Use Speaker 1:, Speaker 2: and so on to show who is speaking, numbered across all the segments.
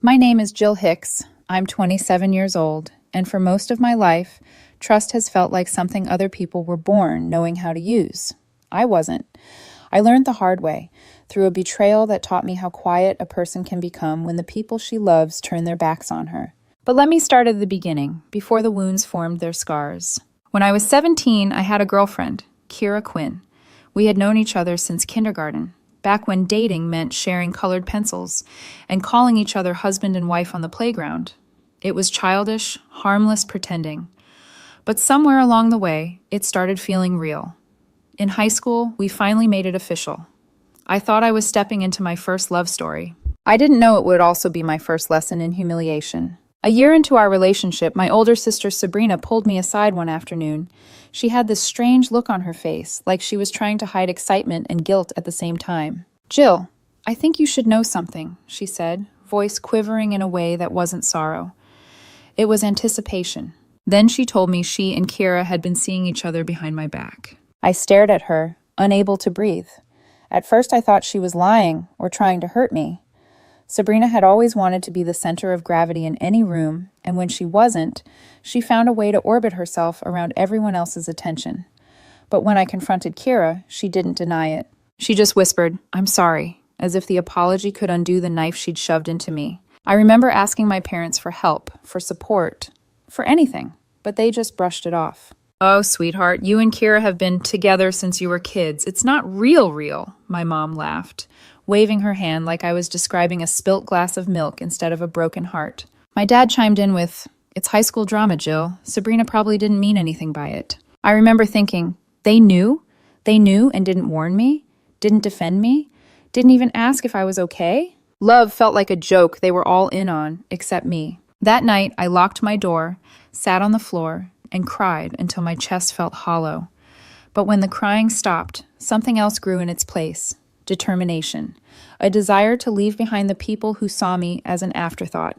Speaker 1: My name is Jill Hicks. I'm 27 years old, and for most of my life, trust has felt like something other people were born knowing how to use. I wasn't. I learned the hard way, through a betrayal that taught me how quiet a person can become when the people she loves turn their backs on her. But let me start at the beginning, before the wounds formed their scars. When I was 17, I had a girlfriend, Kira Quinn. We had known each other since kindergarten, back when dating meant sharing colored pencils and calling each other husband and wife on the playground. It was childish, harmless pretending. But somewhere along the way, it started feeling real. In high school, we finally made it official. I thought I was stepping into my first love story. I didn't know it would also be my first lesson in humiliation. A year into our relationship, my older sister Sabrina pulled me aside one afternoon. She had this strange look on her face, like she was trying to hide excitement and guilt at the same time. "Jill, I think you should know something," she said, voice quivering in a way that wasn't sorrow. It was anticipation. Then she told me she and Kira had been seeing each other behind my back. I stared at her, unable to breathe. At first I thought she was lying or trying to hurt me. Sabrina had always wanted to be the center of gravity in any room, and when she wasn't, she found a way to orbit herself around everyone else's attention. But when I confronted Kira, she didn't deny it. She just whispered, "I'm sorry," as if the apology could undo the knife she'd shoved into me. I remember asking my parents for help, for support, for anything, but they just brushed it off. "Oh, sweetheart, you and Kira have been together since you were kids. It's not real," my mom laughed, waving her hand like I was describing a spilt glass of milk instead of a broken heart. My dad chimed in with, "It's high school drama, Jill. Sabrina probably didn't mean anything by it." I remember thinking, they knew? They knew and didn't warn me? Didn't defend me? Didn't even ask if I was okay? Love felt like a joke they were all in on, except me. That night, I locked my door, sat on the floor, and cried until my chest felt hollow. But when the crying stopped, something else grew in its place. Determination, a desire to leave behind the people who saw me as an afterthought.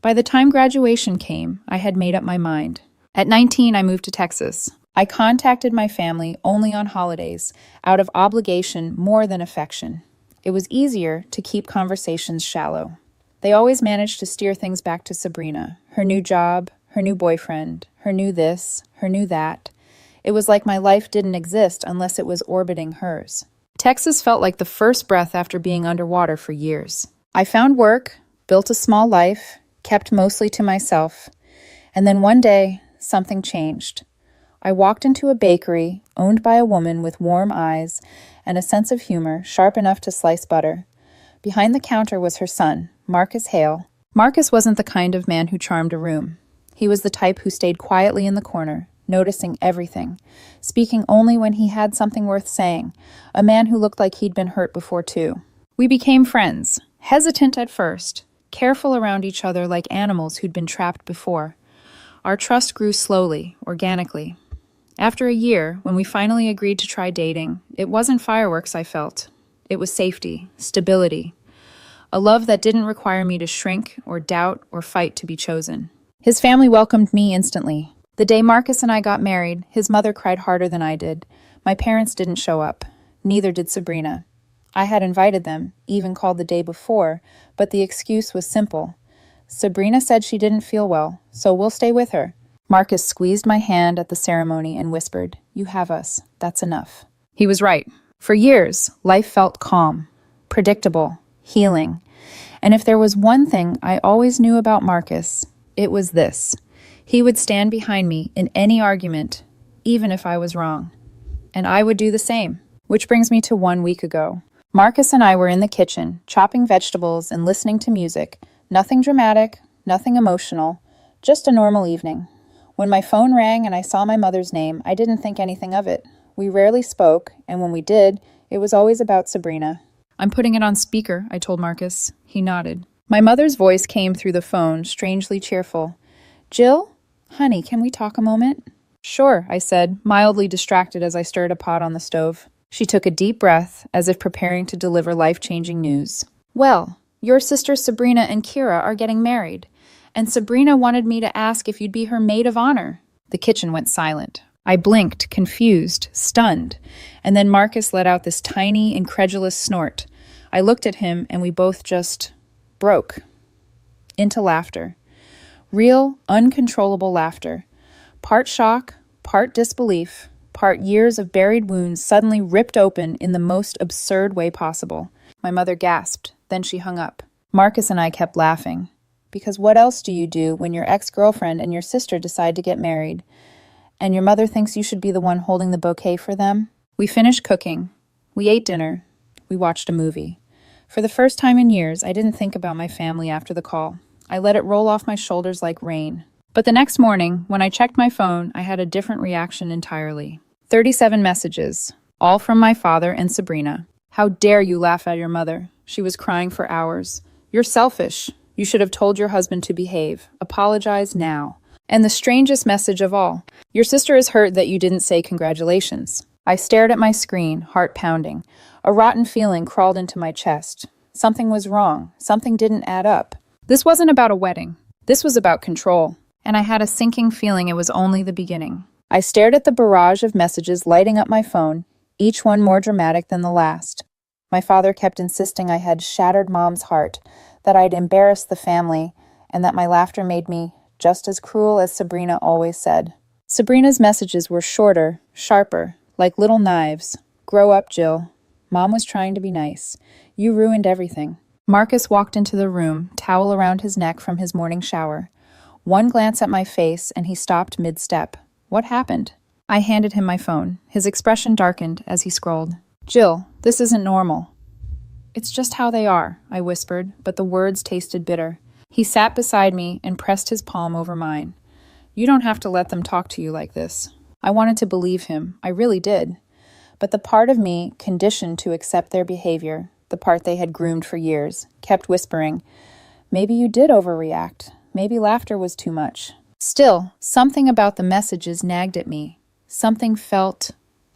Speaker 1: By the time graduation came, I had made up my mind. At 19, I moved to Texas. I contacted my family only on holidays, out of obligation more than affection. It was easier to keep conversations shallow. They always managed to steer things back to Sabrina, her new job, her new boyfriend, her new this, her new that. It was like my life didn't exist unless it was orbiting hers. Texas felt like the first breath after being underwater for years. I found work, built a small life, kept mostly to myself. And then one day, something changed. I walked into a bakery owned by a woman with warm eyes and a sense of humor sharp enough to slice butter. Behind the counter was her son, Marcus Hale. Marcus wasn't the kind of man who charmed a room. He was the type who stayed quietly in the corner, noticing everything, speaking only when he had something worth saying, a man who looked like he'd been hurt before too. We became friends, hesitant at first, careful around each other like animals who'd been trapped before. Our trust grew slowly, organically. After a year, when we finally agreed to try dating, it wasn't fireworks I felt. It was safety, stability, a love that didn't require me to shrink or doubt or fight to be chosen. His family welcomed me instantly. The day Marcus and I got married, his mother cried harder than I did. My parents didn't show up. Neither did Sabrina. I had invited them, even called the day before, but the excuse was simple. Sabrina said she didn't feel well, so we'll stay with her. Marcus squeezed my hand at the ceremony and whispered, "You have us. That's enough." He was right. For years, life felt calm, predictable, healing. And if there was one thing I always knew about Marcus, it was this. He would stand behind me in any argument, even if I was wrong. And I would do the same. Which brings me to 1 week ago. Marcus and I were in the kitchen, chopping vegetables and listening to music. Nothing dramatic, nothing emotional, just a normal evening. When my phone rang and I saw my mother's name, I didn't think anything of it. We rarely spoke, and when we did, it was always about Sabrina. "I'm putting it on speaker," I told Marcus. He nodded. My mother's voice came through the phone, strangely cheerful. "Jill? Honey, can we talk a moment?" "Sure," I said, mildly distracted as I stirred a pot on the stove. She took a deep breath, as if preparing to deliver life-changing news. "Well, your sisters Sabrina and Kira are getting married, and Sabrina wanted me to ask if you'd be her maid of honor." The kitchen went silent. I blinked, confused, stunned, and then Marcus let out this tiny, incredulous snort. I looked at him, and we both just broke. into laughter. Real, uncontrollable laughter. Part shock, part disbelief, part years of buried wounds suddenly ripped open in the most absurd way possible. My mother gasped, then she hung up. Marcus and I kept laughing. Because what else do you do when your ex-girlfriend and your sister decide to get married, and your mother thinks you should be the one holding the bouquet for them? We finished cooking. We ate dinner. We watched a movie. For the first time in years, I didn't think about my family after the call. I let it roll off my shoulders like rain. But the next morning, when I checked my phone, I had a different reaction entirely. 37 messages, all from my father and Sabrina. How dare you laugh at your mother? She was crying for hours. You're selfish. You should have told your husband to behave. Apologize now. And the strangest message of all, your sister is hurt that you didn't say congratulations. I stared at my screen, heart pounding. A rotten feeling crawled into my chest. Something was wrong. Something didn't add up. This wasn't about a wedding. This was about control. And I had a sinking feeling it was only the beginning. I stared at the barrage of messages lighting up my phone, each one more dramatic than the last. My father kept insisting I had shattered Mom's heart, that I'd embarrassed the family, and that my laughter made me just as cruel as Sabrina always said. Sabrina's messages were shorter, sharper, like little knives. Grow up, Jill. Mom was trying to be nice. You ruined everything. Marcus walked into the room, towel around his neck from his morning shower. One glance at my face, and he stopped mid-step. What happened? I handed him my phone. His expression darkened as he scrolled. Jill, this isn't normal. It's just how they are, I whispered, but the words tasted bitter. He sat beside me and pressed his palm over mine. You don't have to let them talk to you like this. I wanted to believe him. I really did. But the part of me, conditioned to accept their behavior, the part they had groomed for years, kept whispering, maybe you did overreact. Maybe laughter was too much. Still, something about the messages nagged at me. Something felt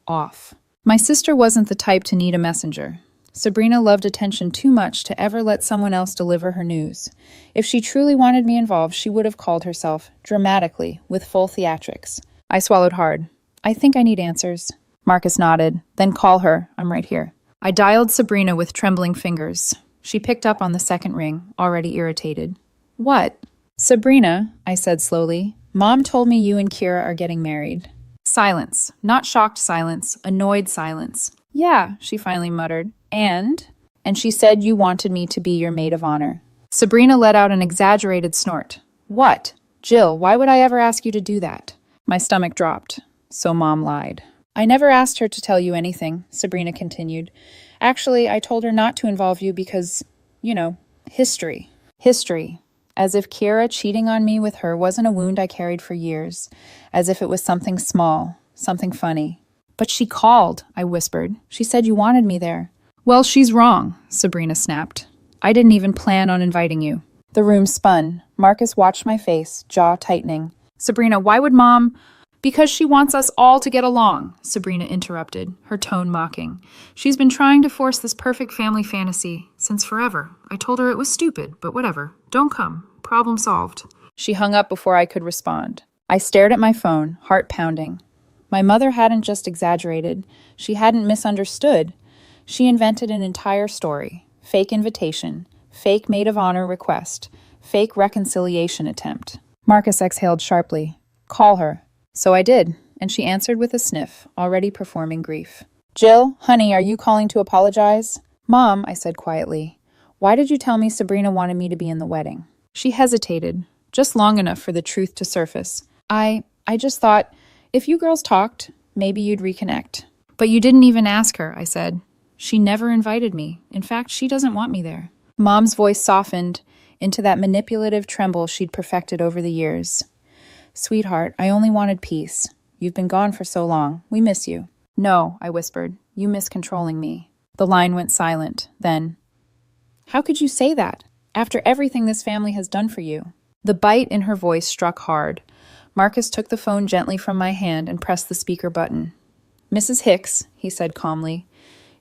Speaker 1: off. My sister wasn't the type to need a messenger. Sabrina loved attention too much to ever let someone else deliver her news. If she truly wanted me involved, she would have called herself, dramatically, with full theatrics. I swallowed hard. I think I need answers. Marcus nodded. Then call her. I'm right here. I dialed Sabrina with trembling fingers. She picked up on the second ring, already irritated. What? Sabrina, I said slowly, Mom told me you and Kira are getting married. Silence. Not shocked silence, annoyed silence. Yeah, she finally muttered. And she said you wanted me to be your maid of honor. Sabrina let out an exaggerated snort. What? Jill, why would I ever ask you to do that? My stomach dropped. So Mom lied. I never asked her to tell you anything, Sabrina continued. Actually, I told her not to involve you because, history. History. As if Kira cheating on me with her wasn't a wound I carried for years. As if it was something small, something funny. But she called, I whispered. She said you wanted me there. Well, she's wrong, Sabrina snapped. I didn't even plan on inviting you. The room spun. Marcus watched my face, jaw tightening. Sabrina, why would Mom... Because she wants us all to get along, Sabrina interrupted, her tone mocking. She's been trying to force this perfect family fantasy since forever. I told her it was stupid, but whatever. Don't come. Problem solved. She hung up before I could respond. I stared at my phone, heart pounding. My mother hadn't just exaggerated. She hadn't misunderstood. She invented an entire story. Fake invitation. Fake maid of honor request. Fake reconciliation attempt. Marcus exhaled sharply. Call her. So I did, and she answered with a sniff, already performing grief. Jill, honey, are you calling to apologize? Mom, I said quietly, why did you tell me Sabrina wanted me to be in the wedding? She hesitated, just long enough for the truth to surface. I just thought, if you girls talked, maybe you'd reconnect. But you didn't even ask her, I said. She never invited me. In fact, she doesn't want me there. Mom's voice softened into that manipulative tremble she'd perfected over the years. Sweetheart, I only wanted peace. You've been gone for so long. We miss you. No, I whispered. You miss controlling me. The line went silent. Then, how could you say that? After everything this family has done for you. The bite in her voice struck hard. Marcus took the phone gently from my hand and pressed the speaker button. Mrs. Hicks, he said calmly,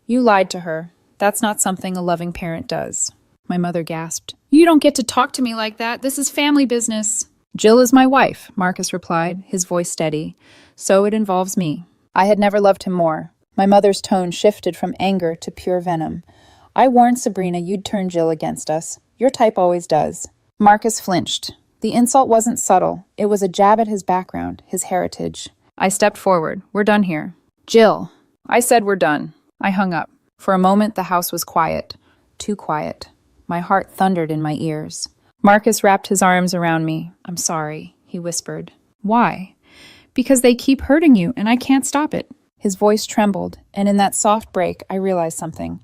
Speaker 1: you lied to her. That's not something a loving parent does. My mother gasped. You don't get to talk to me like that. This is family business. Jill is my wife, Marcus replied, his voice steady. So it involves me. I had never loved him more. My mother's tone shifted from anger to pure venom. I warned Sabrina you'd turn Jill against us. Your type always does. Marcus flinched. The insult wasn't subtle. It was a jab at his background, his heritage. I stepped forward. We're done here. Jill. I said we're done. I hung up. For a moment, the house was quiet. Too quiet. My heart thundered in my ears. Marcus wrapped his arms around me. I'm sorry, he whispered. Why? Because they keep hurting you, and I can't stop it. His voice trembled, and in that soft break, I realized something.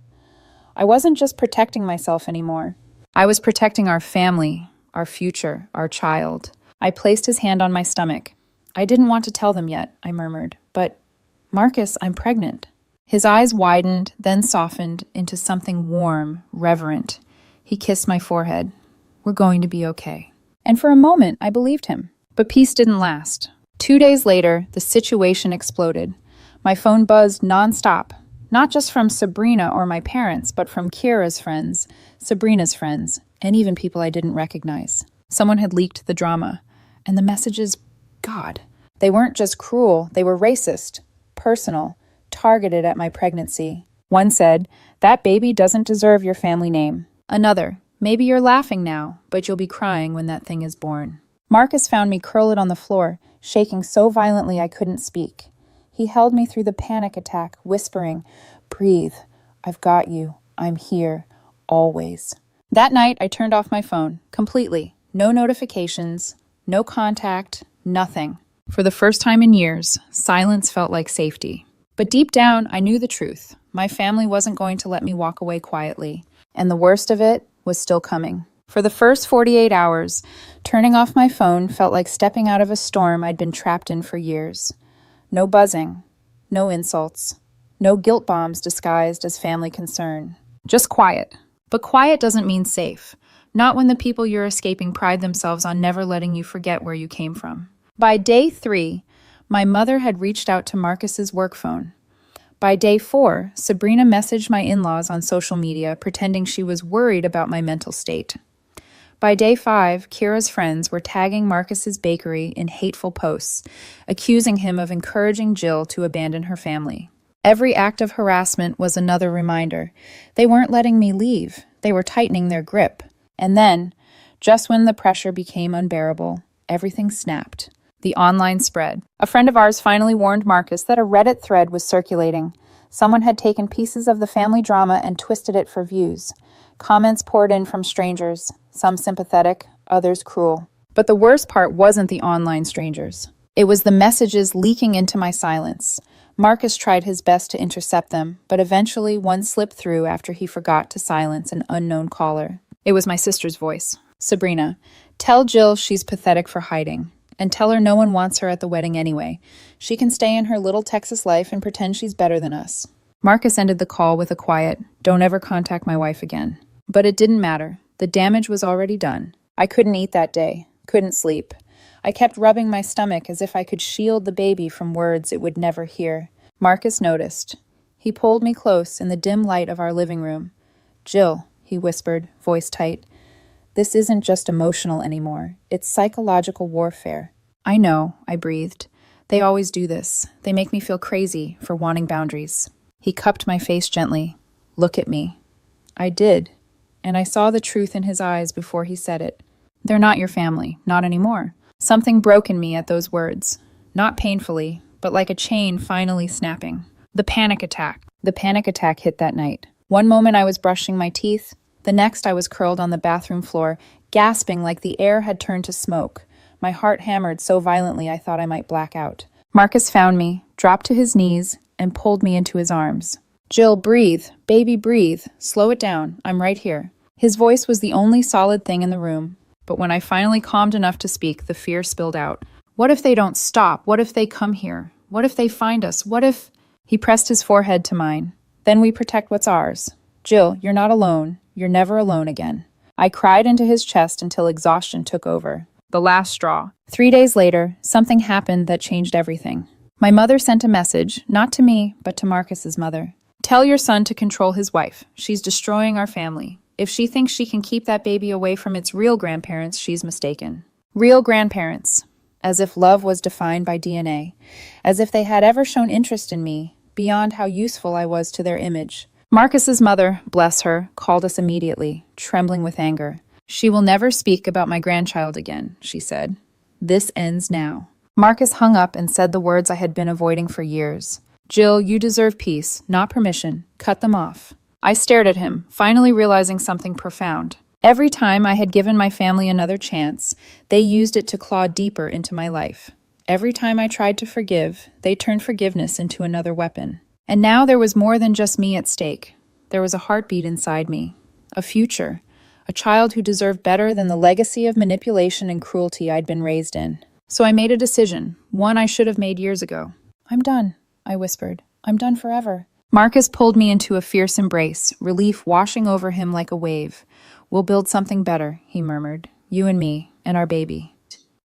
Speaker 1: I wasn't just protecting myself anymore. I was protecting our family, our future, our child. I placed his hand on my stomach. I didn't want to tell them yet, I murmured. But, Marcus, I'm pregnant. His eyes widened, then softened into something warm, reverent. He kissed my forehead. We're going to be okay. And for a moment, I believed him. But peace didn't last. 2 days later, the situation exploded. My phone buzzed nonstop, not just from Sabrina or my parents, but from Kira's friends, Sabrina's friends, and even people I didn't recognize. Someone had leaked the drama. And the messages, God, they weren't just cruel, they were racist, personal, targeted at my pregnancy. One said, that baby doesn't deserve your family name. Another, maybe you're laughing now, but you'll be crying when that thing is born. Marcus found me curled on the floor, shaking so violently I couldn't speak. He held me through the panic attack, whispering, breathe, I've got you, I'm here, always. That night, I turned off my phone, completely. No notifications, no contact, nothing. For the first time in years, silence felt like safety. But deep down, I knew the truth. My family wasn't going to let me walk away quietly. And the worst of it was still coming. For the first 48 hours, turning off my phone felt like stepping out of a storm I'd been trapped in for years. No buzzing, no insults, no guilt bombs disguised as family concern. Just quiet. But quiet doesn't mean safe. Not when the people you're escaping pride themselves on never letting you forget where you came from. By day 3, my mother had reached out to Marcus's work phone. By day 4, Sabrina messaged my in-laws on social media, pretending she was worried about my mental state. By day 5, Kira's friends were tagging Marcus's bakery in hateful posts, accusing him of encouraging Jill to abandon her family. Every act of harassment was another reminder. They weren't letting me leave. They were tightening their grip. And then, just when the pressure became unbearable, everything snapped. The online spread. A friend of ours finally warned Marcus that a Reddit thread was circulating. Someone had taken pieces of the family drama and twisted it for views. Comments poured in from strangers, some sympathetic, others cruel. But the worst part wasn't the online strangers. It was the messages leaking into my silence. Marcus tried his best to intercept them, but eventually one slipped through after he forgot to silence an unknown caller. It was my sister's voice. Sabrina, tell Jill she's pathetic for hiding. And tell her no one wants her at the wedding anyway. She can stay in her little Texas life and pretend she's better than us. Marcus ended the call with a quiet, don't ever contact my wife again. But it didn't matter. The damage was already done. I couldn't eat that day, couldn't sleep. I kept rubbing my stomach as if I could shield the baby from words it would never hear. Marcus noticed. He pulled me close in the dim light of our living room. Jill, he whispered, voice tight. This isn't just emotional anymore. It's psychological warfare. I know, I breathed. They always do this. They make me feel crazy for wanting boundaries. He cupped my face gently. Look at me. I did. And I saw the truth in his eyes before he said it. They're not your family. Not anymore. Something broke in me at those words. Not painfully, but like a chain finally snapping. The panic attack. The panic attack hit that night. One moment I was brushing my teeth. The next I was curled on the bathroom floor, gasping like the air had turned to smoke. My heart hammered so violently I thought I might black out. Marcus found me, dropped to his knees, and pulled me into his arms. Jill, breathe. Baby, breathe. Slow it down. I'm right here. His voice was the only solid thing in the room. But when I finally calmed enough to speak, the fear spilled out. What if they don't stop? What if they come here? What if they find us? What if... He pressed his forehead to mine. Then we protect what's ours. Jill, you're not alone. You're never alone again. I cried into his chest until exhaustion took over. The last straw. 3 days later, something happened that changed everything. My mother sent a message, not to me, but to Marcus's mother. Tell your son to control his wife. She's destroying our family. If she thinks she can keep that baby away from its real grandparents, she's mistaken. Real grandparents. As if love was defined by DNA. As if they had ever shown interest in me, beyond how useful I was to their image. Marcus's mother, bless her, called us immediately, trembling with anger. She will never speak about my grandchild again, she said. This ends now. Marcus hung up and said the words I had been avoiding for years. Jill, you deserve peace, not permission. Cut them off. I stared at him, finally realizing something profound. Every time I had given my family another chance, they used it to claw deeper into my life. Every time I tried to forgive, they turned forgiveness into another weapon. And now there was more than just me at stake. There was a heartbeat inside me, a future, a child who deserved better than the legacy of manipulation and cruelty I'd been raised in. So I made a decision, one I should have made years ago. I'm done, I whispered. I'm done forever. Marcus pulled me into a fierce embrace, relief washing over him like a wave. We'll build something better, he murmured. You and me, and our baby.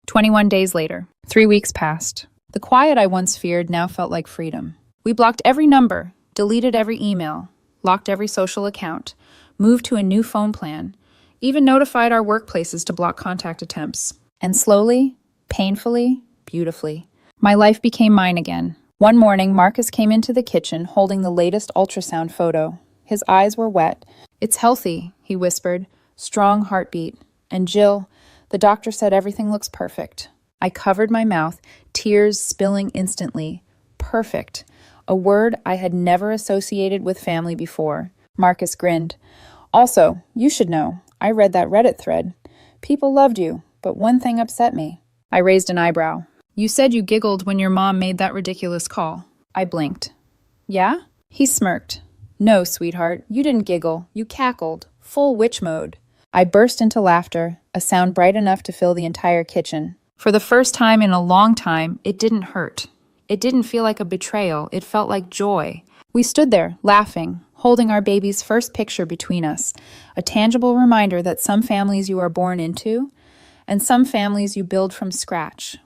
Speaker 1: 21 days later, 3 weeks passed. The quiet I once feared now felt like freedom. We blocked every number, deleted every email, locked every social account, moved to a new phone plan, even notified our workplaces to block contact attempts. And slowly, painfully, beautifully, my life became mine again. One morning, Marcus came into the kitchen holding the latest ultrasound photo. His eyes were wet. It's healthy, he whispered, strong heartbeat. And Jill, the doctor said everything looks perfect. I covered my mouth, tears spilling instantly. Perfect. A word I had never associated with family before. Marcus grinned. Also, you should know, I read that Reddit thread. People loved you, but one thing upset me. I raised an eyebrow. You said you giggled when your mom made that ridiculous call. I blinked. Yeah? He smirked. No, sweetheart, you didn't giggle. You cackled. Full witch mode. I burst into laughter, a sound bright enough to fill the entire kitchen. For the first time in a long time, it didn't hurt. It didn't feel like a betrayal. It felt like joy. We stood there, laughing, holding our baby's first picture between us, a tangible reminder that some families you are born into, and some families you build from scratch,